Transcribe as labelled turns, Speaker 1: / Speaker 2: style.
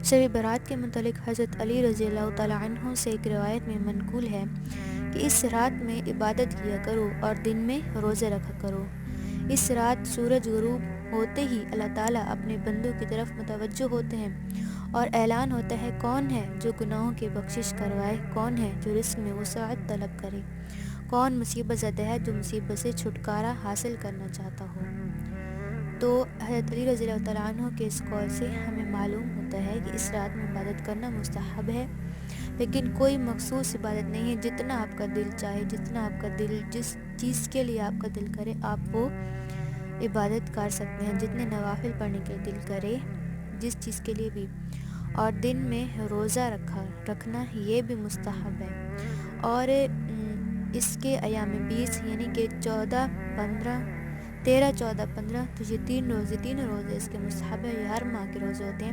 Speaker 1: شب برات کے متعلق حضرت علی رضی اللہ تعالیٰ عنہ سے ایک روایت میں منقول ہے کہ اس رات میں عبادت کیا کرو اور دن میں روزے رکھا کرو۔ اس رات سورج غروب ہوتے ہی اللہ تعالیٰ اپنے بندوں کی طرف متوجہ ہوتے ہیں اور اعلان ہوتا ہے، کون ہے جو گناہوں کی بخشش کروائے، کون ہے جو رزق میں وسعت طلب کرے، کون مصیبت زدہ ہے جو مصیبت سے چھٹکارا حاصل کرنا چاہتا ہو۔ تو حضرت علی رضی اللہ تعالیٰ عنہ کے اس قول سے ہمیں معلوم ہوتا ہے کہ اس رات میں عبادت کرنا مستحب ہے، لیکن کوئی مخصوص عبادت نہیں ہے۔ جتنا آپ کا دل چاہے، جتنا آپ کا دل جس چیز کے لیے آپ کا دل کرے، آپ وہ عبادت کر سکتے ہیں، جتنے نوافل پڑھنے کے دل کرے، جس چیز کے لیے بھی۔ اور دن میں روزہ رکھنا یہ بھی مستحب ہے۔ اور اس کے ایام 20 یعنی کہ 14، 15، 13، 14، 15 تو یہ تین روزے اس کے مستحب ہے۔ یہ ہر ماہ کے روزے ہوتے ہیں۔